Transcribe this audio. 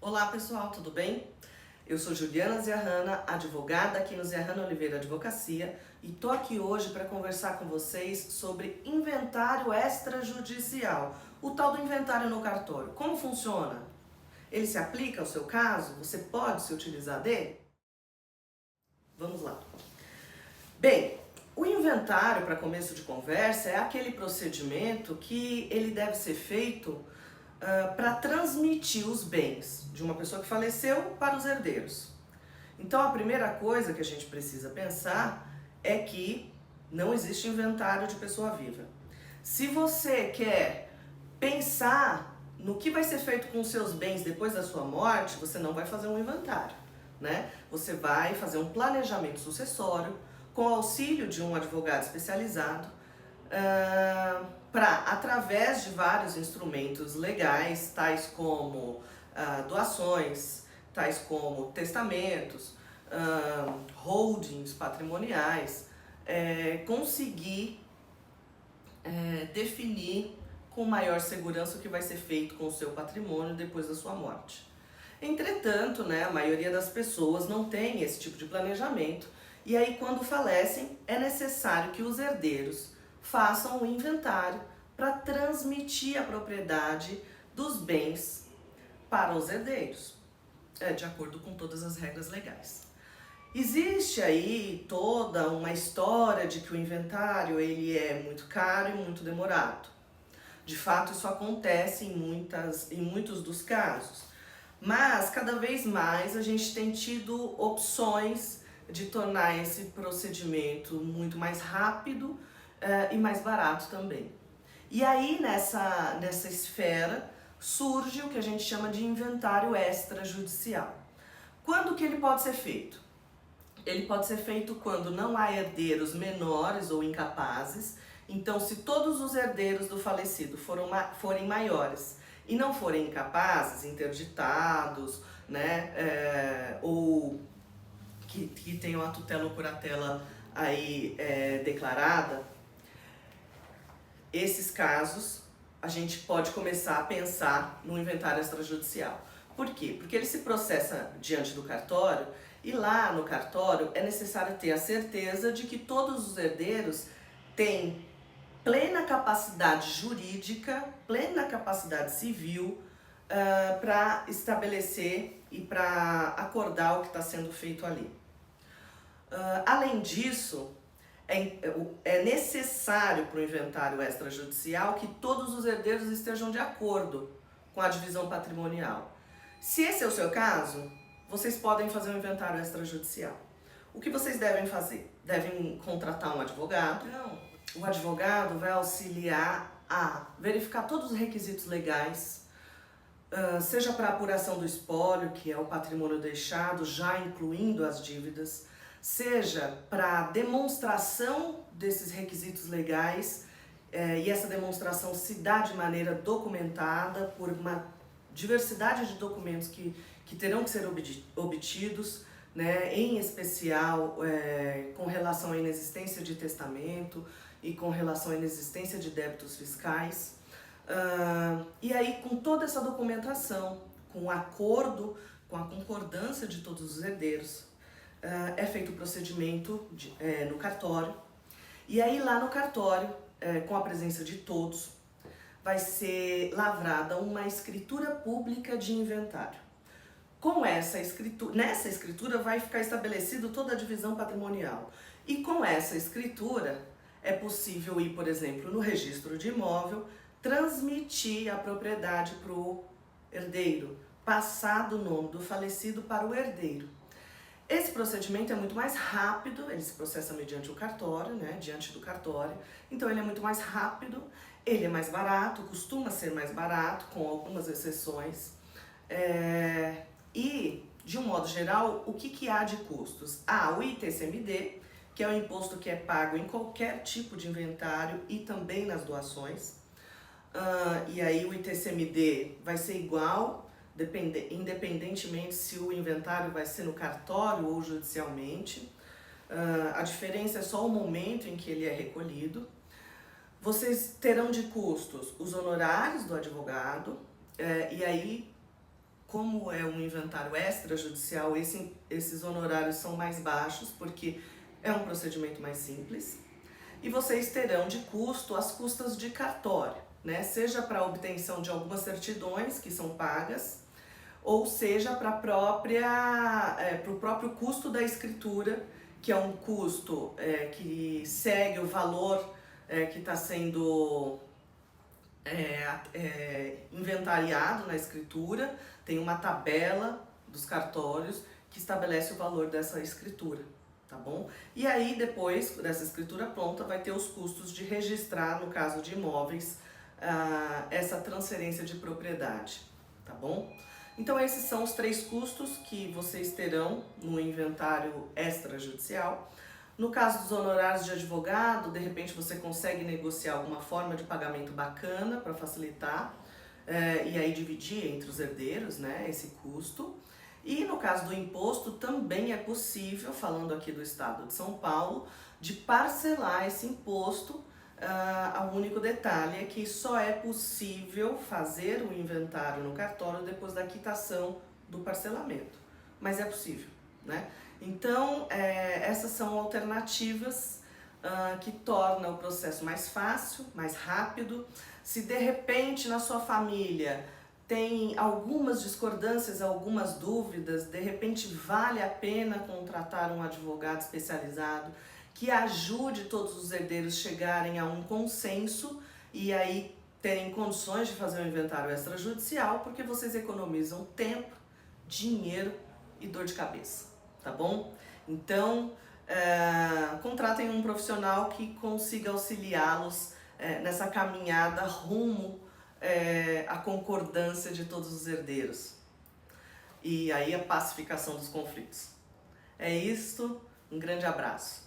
Olá pessoal, tudo bem? Eu sou Juliana Ziarrana, advogada aqui no Ziarrana Oliveira Advocacia e tô aqui hoje para conversar com vocês sobre inventário extrajudicial, o tal do inventário no cartório. Como funciona? Ele se aplica ao seu caso? Você pode se utilizar dele? Vamos lá. Bem, o inventário, para começo de conversa, é aquele procedimento que ele deve ser feito para transmitir os bens de uma pessoa que faleceu para os herdeiros. Então a primeira coisa que a gente precisa pensar é que não existe inventário de pessoa viva. Se você quer pensar no que vai ser feito com os seus bens depois da sua morte, você não vai fazer um inventário, né? Você vai fazer um planejamento sucessório com auxílio de um advogado especializado para, através de vários instrumentos legais, tais como doações, tais como testamentos, holdings patrimoniais, conseguir definir com maior segurança o que vai ser feito com o seu patrimônio depois da sua morte. Entretanto, né, a maioria das pessoas não tem esse tipo de planejamento e aí quando falecem é necessário que os herdeiros façam um inventário para transmitir a propriedade dos bens para os herdeiros, de acordo com todas as regras legais. Existe aí toda uma história de que o inventário ele é muito caro e muito demorado. De fato, isso acontece em muitos dos casos. Mas, cada vez mais, a gente tem tido opções de tornar esse procedimento muito mais rápido e mais barato também. E aí, nessa esfera, surge o que a gente chama de inventário extrajudicial. Quando que ele pode ser feito? Ele pode ser feito quando não há herdeiros menores ou incapazes. Então, se todos os herdeiros do falecido forem maiores e não forem incapazes, interditados, né, ou que tenham a tutela ou curatela aí declarada, esses casos a gente pode começar a pensar no inventário extrajudicial. Por quê? Porque ele se processa diante do cartório e lá no cartório é necessário ter a certeza de que todos os herdeiros têm plena capacidade jurídica, plena capacidade civil para estabelecer e para acordar o que está sendo feito ali. Além disso, é necessário para o inventário extrajudicial que todos os herdeiros estejam de acordo com a divisão patrimonial. Se esse é o seu caso, vocês podem fazer um inventário extrajudicial. O que vocês devem fazer? Devem contratar um advogado. Não. O advogado vai auxiliar a verificar todos os requisitos legais, seja para apuração do espólio, que é o patrimônio deixado, já incluindo as dívidas, seja para demonstração desses requisitos legais, e essa demonstração se dá de maneira documentada por uma diversidade de documentos que terão que ser obtidos, né, em especial com relação à inexistência de testamento e com relação à inexistência de débitos fiscais. E aí, com toda essa documentação, com o acordo, com a concordância de todos os herdeiros, é feito o procedimento no cartório. E aí, lá no cartório, com a presença de todos, vai ser lavrada uma escritura pública de inventário. Com nessa escritura vai ficar estabelecido toda a divisão patrimonial. E com essa escritura é possível ir, por exemplo, no registro de imóvel, transmitir a propriedade para o herdeiro, passar do nome do falecido para o herdeiro. Esse procedimento é muito mais rápido, ele se processa mediante o cartório, né, diante do cartório, então ele é muito mais rápido, ele é mais barato, costuma ser mais barato, com algumas exceções. E, de um modo geral, o que há de custos? Há o ITCMD, que é o imposto que é pago em qualquer tipo de inventário e também nas doações. E aí o ITCMD vai ser igual, independentemente se o inventário vai ser no cartório ou judicialmente. A diferença é só o momento em que ele é recolhido. Vocês terão de custos os honorários do advogado, e aí como é um inventário extrajudicial, esses honorários são mais baixos, porque é um procedimento mais simples. E vocês terão de custo as custas de cartório, né? Seja para a obtenção de algumas certidões que são pagas, ou seja para o próprio custo da escritura, que é um custo que segue o valor que está sendo inventariado na escritura. Tem uma tabela dos cartórios que estabelece o valor dessa escritura, tá bom? E aí depois dessa escritura pronta vai ter os custos de registrar, no caso de imóveis, essa transferência de propriedade, tá bom? Então esses são os 3 custos que vocês terão no inventário extrajudicial. No caso dos honorários de advogado, de repente você consegue negociar alguma forma de pagamento bacana para facilitar e aí dividir entre os herdeiros, né, esse custo. E no caso do imposto também é possível, falando aqui do estado de São Paulo, de parcelar esse imposto. O único detalhe é que só é possível fazer o inventário no cartório depois da quitação do parcelamento, mas é possível, né? Então, essas são alternativas que tornam o processo mais fácil, mais rápido. Se de repente na sua família tem algumas discordâncias, algumas dúvidas, de repente vale a pena contratar um advogado especializado que ajude todos os herdeiros chegarem a um consenso e aí terem condições de fazer um inventário extrajudicial, porque vocês economizam tempo, dinheiro e dor de cabeça, tá bom? Então, contratem um profissional que consiga auxiliá-los nessa caminhada rumo à concordância de todos os herdeiros e aí a pacificação dos conflitos. É isto, um grande abraço.